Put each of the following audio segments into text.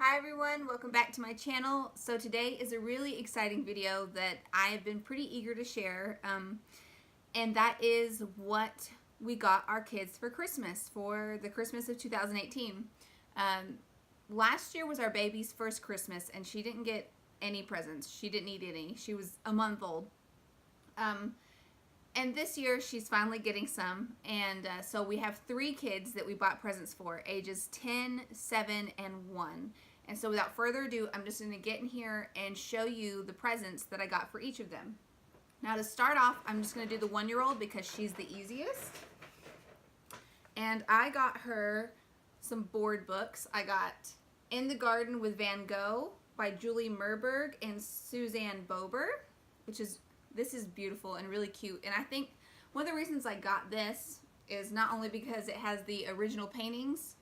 Hi everyone, welcome back to my channel. So today is a really exciting video that I have been pretty eager to share, and that is what we got our kids for Christmas, for the Christmas of 2018. Last year was our baby's first Christmas and she didn't get any presents. She didn't need any. She was a month old. And this year she's finally getting some, and so we have 3 kids that we bought presents for, ages 10, 7, and 1. And so without further ado, I'm just going to get in here and show you the presents that I got for each of them. Now to start off, I'm just going to do the 1-year-old because she's the easiest. And I got her some board books. I got In the Garden with Van Gogh by Julie Merberg and Suzanne Bober, this is beautiful and really cute. And I think one of the reasons I got this is not only because it has the original paintings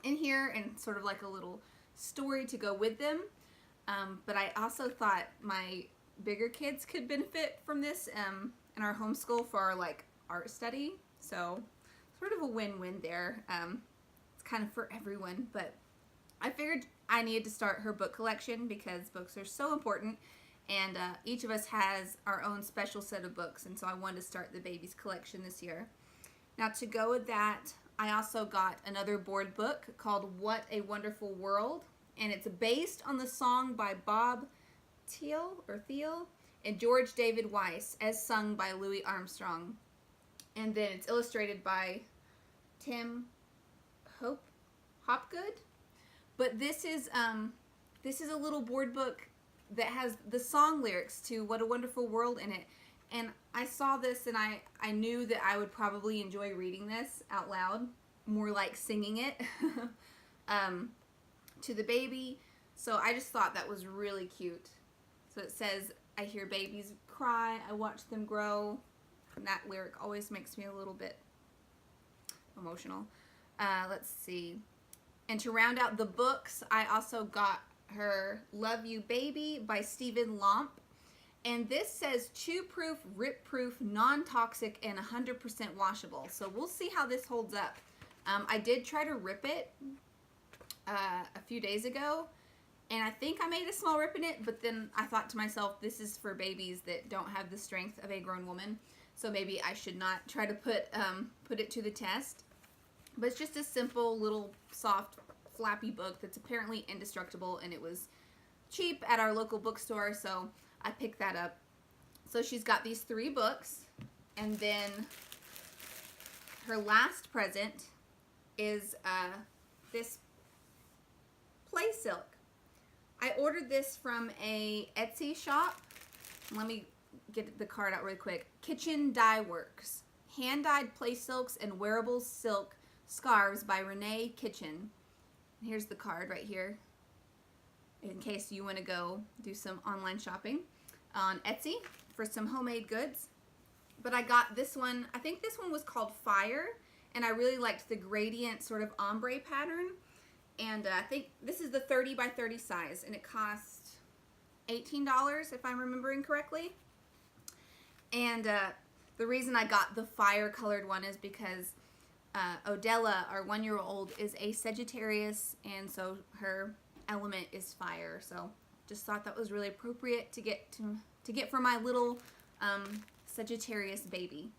in here and sort of like a little story to go with them, but I also thought my bigger kids could benefit from this in our homeschool for our like art study. So sort of a win-win there. It's kind of for everyone, but I figured I needed to start her book collection because books are so important. And each of us has our own special set of books, and so I wanted to start the baby's collection this year. Now to go with that, I also got another board book called What a Wonderful World, and it's based on the song by Bob Thiele and George David Weiss as sung by Louis Armstrong. And then it's illustrated by Tim Hopgood. But this is a little board book that has the song lyrics to What a Wonderful World in it. And I saw this and I knew that I would probably enjoy reading this out loud, more like singing it to the baby. So I just thought that was really cute. So it says, I hear babies cry, I watch them grow. And that lyric always makes me a little bit emotional. Let's see. And to round out the books, I also got her Love You Baby by Stephen Lomp, and this says chew-proof, rip-proof, non-toxic, and 100% washable. So we'll see how this holds up. I did try to rip it a few days ago, and I think I made a small rip in it, but then I thought to myself, this is for babies that don't have the strength of a grown woman, so maybe I should not try to put it to the test. But it's just a simple little soft flappy book that's apparently indestructible, and it was cheap at our local bookstore, so I picked that up. So she's got these 3 books, and then her last present is this play silk. I ordered this from a Etsy shop. Let me get the card out really quick. Kitchen Dye Works. Hand-dyed play silks and wearable silk scarves by Renee Kitchen. Here's the card right here in case you want to go do some online shopping on Etsy for some homemade goods. But I got this one, I think this one was called Fire, and I really liked the gradient sort of ombre pattern. And I think this is the 30 by 30 size, and it cost $18 if I'm remembering correctly. And the reason I got the fire colored one is because Odella, our 1-year-old, is a Sagittarius, and so her element is fire. So just thought that was really appropriate to get for my little Sagittarius baby.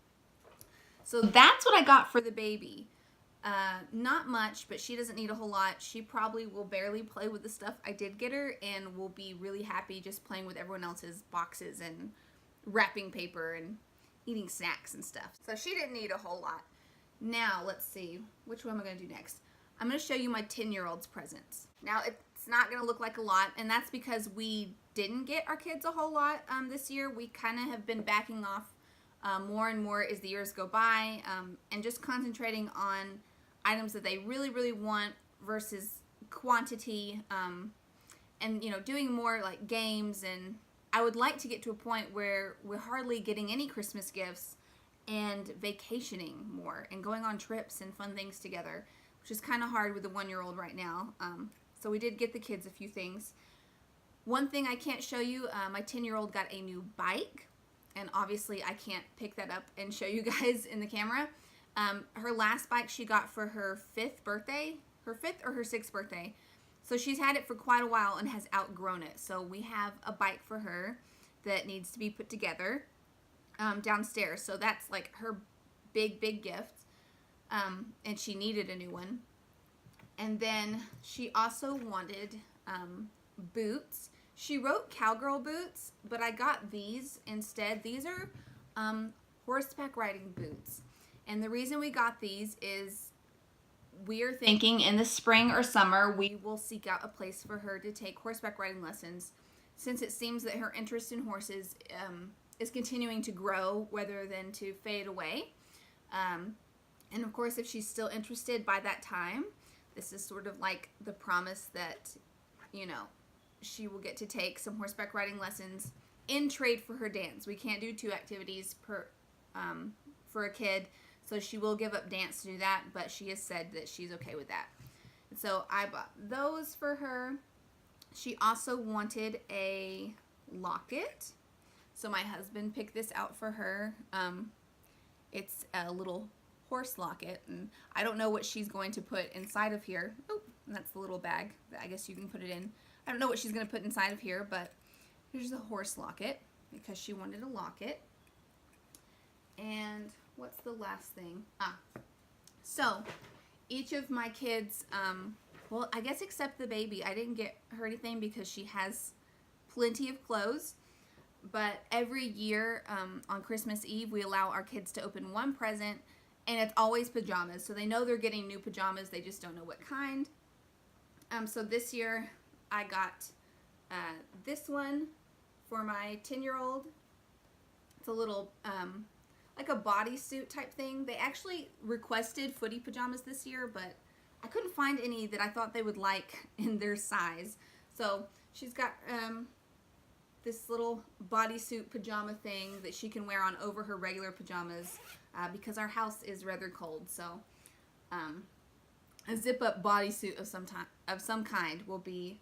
So that's what I got for the baby. Not much, but she doesn't need a whole lot. She probably will barely play with the stuff I did get her, and will be really happy just playing with everyone else's boxes and wrapping paper and eating snacks and stuff. So she didn't need a whole lot. Now, let's see, which one am I going to do next? I'm going to show you my 10-year-old's presents. Now, it's not going to look like a lot, and that's because we didn't get our kids a whole lot this year. We kind of have been backing off more and more as the years go by, and just concentrating on items that they really, really want versus quantity, and, you know, doing more like games. And I would like to get to a point where we're hardly getting any Christmas gifts and vacationing more and going on trips and fun things together, which is kind of hard with the 1-year-old right now. So we did get the kids a few things. One thing I can't show you, my 10-year-old got a new bike, and obviously I can't pick that up and show you guys in the camera. Her last bike she got for her 5th birthday, her 5th or her 6th birthday. So she's had it for quite a while and has outgrown it. So we have a bike for her that needs to be put together downstairs. So that's like her big gift. And she needed a new one. And then she also wanted boots. She wrote cowgirl boots, but I got these instead. These are horseback riding boots. And the reason we got these is we are thinking in the spring or summer we will seek out a place for her to take horseback riding lessons, since it seems that her interest in horses is continuing to grow rather than to fade away. And of course, if she's still interested by that time, this is sort of like the promise that, you know, she will get to take some horseback riding lessons in trade for her dance. We can't do 2 activities per for a kid, so she will give up dance to do that, but she has said that she's okay with that. And so I bought those for her. She also wanted a locket, so my husband picked this out for her. It's a little horse locket, and I don't know what she's going to put inside of here. Oh, that's the little bag that I guess you can put it in. I don't know what she's going to put inside of here, but here's the horse locket because she wanted a locket. And what's the last thing? So each of my kids, well, I guess except the baby, I didn't get her anything because she has plenty of clothes. But every year on Christmas Eve, we allow our kids to open one present, and it's always pajamas. So they know they're getting new pajamas, they just don't know what kind. So this year I got this one for my 10-year-old. It's a little like a bodysuit type thing. They actually requested footy pajamas this year, but I couldn't find any that I thought they would like in their size. So she's got this little bodysuit pajama thing that she can wear on over her regular pajamas because our house is rather cold. So a zip-up bodysuit of some kind will be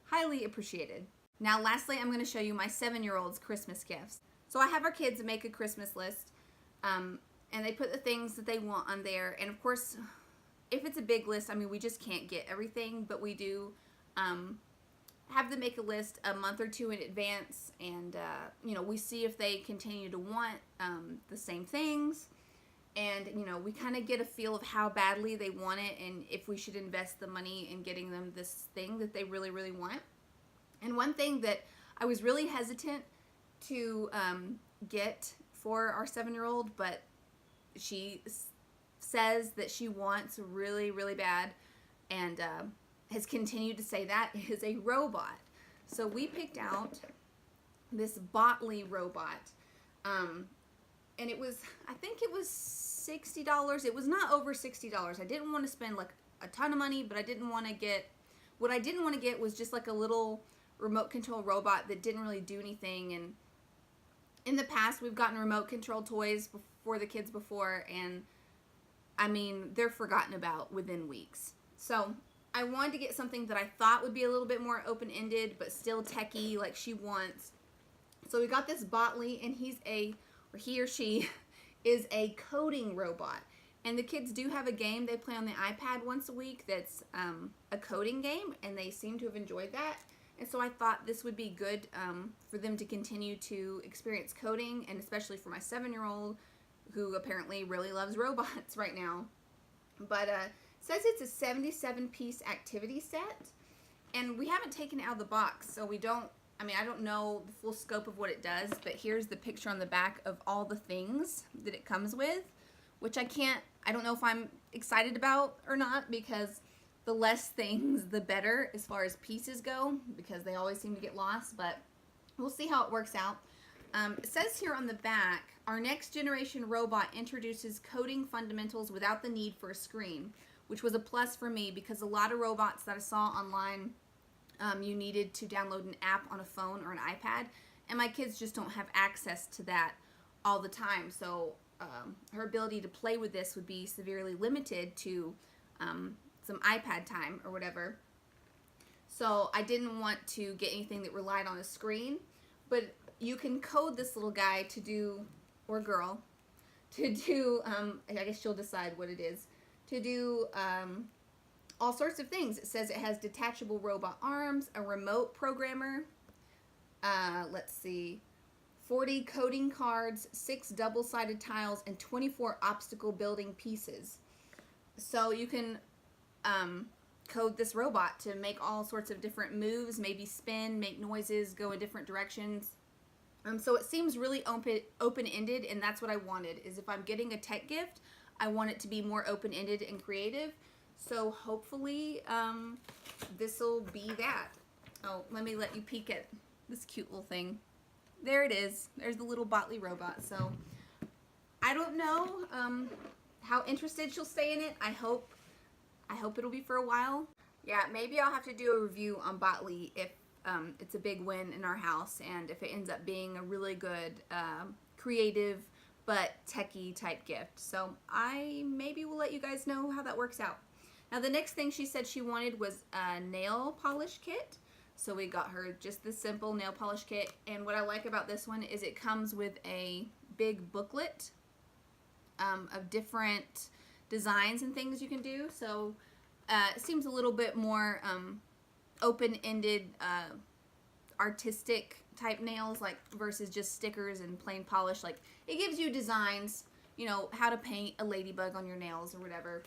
highly appreciated. Now lastly, I'm going to show you my 7-year-old's Christmas gifts. So I have our kids make a Christmas list, and they put the things that they want on there. And of course, if it's a big list, I mean, we just can't get everything, but we do have them make a list a month or 2 in advance, and you know, we see if they continue to want the same things, and you know, we kind of get a feel of how badly they want it and if we should invest the money in getting them this thing that they really want. And one thing that I was really hesitant to get for our 7-year-old, but she says that she wants really bad, and has continued to say that, is a robot. So we picked out this Botley robot, and it was, I think it was $60. It was not over $60. I didn't want to spend like a ton of money, but I didn't want to get, what I didn't want to get was just like a little remote control robot that didn't really do anything. And in the past, we've gotten remote control toys for the kids before, and I mean, they're forgotten about within weeks. So I wanted to get something that I thought would be a little bit more open-ended, but still techie like she wants. So we got this Botley, and he or she is a coding robot. And the kids do have a game they play on the iPad once a week that's a coding game, and they seem to have enjoyed that. And so I thought this would be good for them to continue to experience coding, and especially for my 7-year-old, who apparently really loves robots right now. But it says it's a 77-piece activity set, and we haven't taken it out of the box, so we don't, I mean, I don't know the full scope of what it does, but here's the picture on the back of all the things that it comes with, which I don't know if I'm excited about or not, because the less things, the better as far as pieces go, because they always seem to get lost, but we'll see how it works out. It says here on the back, our next generation robot introduces coding fundamentals without the need for a screen, which was a plus for me because a lot of robots that I saw online, you needed to download an app on a phone or an iPad, and my kids just don't have access to that all the time. So her ability to play with this would be severely limited to some iPad time or whatever. So I didn't want to get anything that relied on a screen, but you can code this little guy to do, or girl, to do, I guess she'll decide what it is, to do all sorts of things. It says it has detachable robot arms, a remote programmer, let's see, 40 coding cards, 6 double-sided tiles, and 24 obstacle building pieces. So you can code this robot to make all sorts of different moves, maybe spin, make noises, go in different directions. So it seems really open-ended, and that's what I wanted, is if I'm getting a tech gift, I want it to be more open-ended and creative. So hopefully this will be that. Oh, let me let you peek at this cute little thing. There it is. There's the little Botley robot. So I don't know how interested she'll stay in it. I hope it'll be for a while. Yeah, maybe I'll have to do a review on Botley if it's a big win in our house, and if it ends up being a really good creative but techie type gift. So I maybe will let you guys know how that works out. Now the next thing she said she wanted was a nail polish kit. So we got her just the simple nail polish kit, and what I like about this one is it comes with a big booklet of different designs and things you can do. So it seems a little bit more open-ended, artistic type nails, like versus just stickers and plain polish. Like it gives you designs, you know, how to paint a ladybug on your nails or whatever.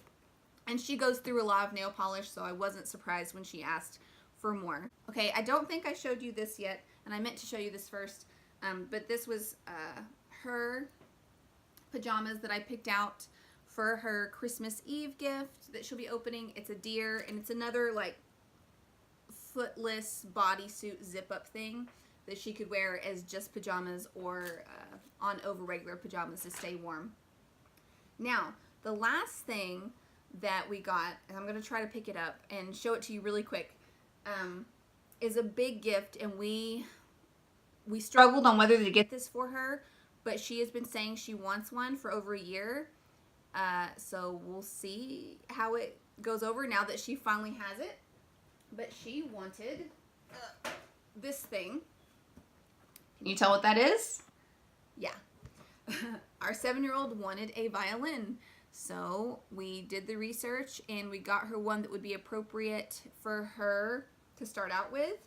And she goes through a lot of nail polish, so I wasn't surprised when she asked for more. Okay, I don't think I showed you this yet, and I meant to show you this first, but this was her pajamas that I picked out for her Christmas Eve gift that she'll be opening. It's a deer, and it's another like footless bodysuit zip-up thing that she could wear as just pajamas or on over regular pajamas to stay warm. Now, the last thing that we got, and I'm going to try to pick it up and show it to you really quick, is a big gift, and we struggled on whether to get this for her, but she has been saying she wants one for over a year, so we'll see how it goes over now that she finally has it. But she wanted this thing. Can you tell what that is? Yeah. Our 7-year-old wanted a violin, so we did the research and we got her one that would be appropriate for her to start out with.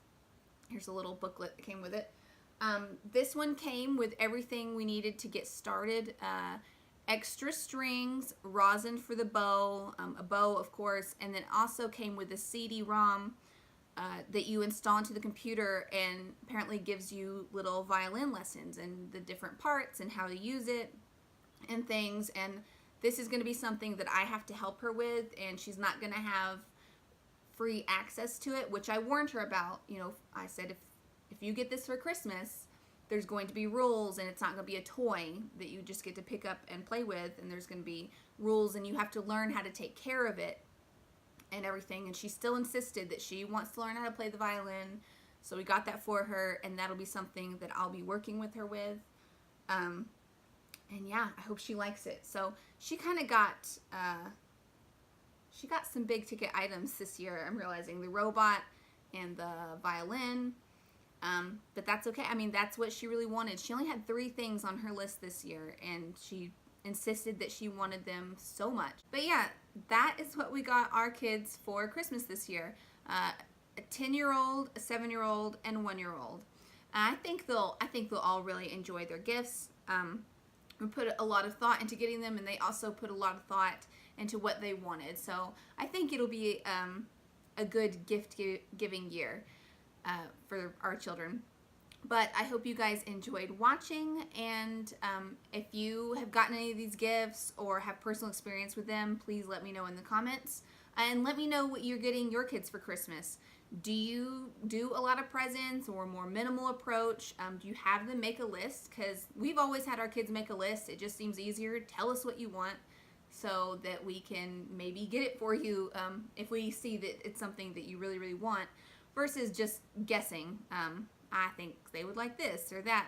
Here's a little booklet that came with it. This one came with everything we needed to get started. Extra strings, rosin for the bow, a bow of course, and then also came with a CD-ROM that you install into the computer, and apparently gives you little violin lessons and the different parts and how to use it and things. And this is going to be something that I have to help her with, and she's not going to have free access to it, which I warned her about. You know, I said if you get this for Christmas, there's going to be rules, and it's not going to be a toy that you just get to pick up and play with, and there's going to be rules, and you have to learn how to take care of it and everything. And she still insisted that she wants to learn how to play the violin, so we got that for her, and that'll be something that I'll be working with her with. And yeah, I hope she likes it. So she kind of got some big ticket items this year. I'm realizing the robot and the violin. But that's okay. I mean, that's what she really wanted. She only had 3 things on her list this year, and she insisted that she wanted them so much. But yeah, that is what we got our kids for Christmas this year. A 10-year-old, a 7-year-old, and a 1-year-old. I think they'll all really enjoy their gifts. We put a lot of thought into getting them, and they also put a lot of thought into what they wanted. So I think it'll be a good gift-giving year for our children. But I hope you guys enjoyed watching, and if you have gotten any of these gifts or have personal experience with them, please let me know in the comments. And let me know what you're getting your kids for Christmas. Do you do a lot of presents or a more minimal approach? Do you have them make a list? Because we've always had our kids make a list. It just seems easier. Tell us what you want so that we can maybe get it for you if we see that it's something that you really, really want, versus just guessing. I think they would like this or that.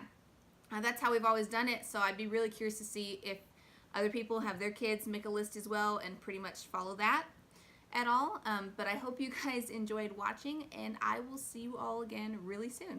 That's how we've always done it, so I'd be really curious to see if other people have their kids make a list as well and pretty much follow that at all. But I hope you guys enjoyed watching, and I will see you all again really soon.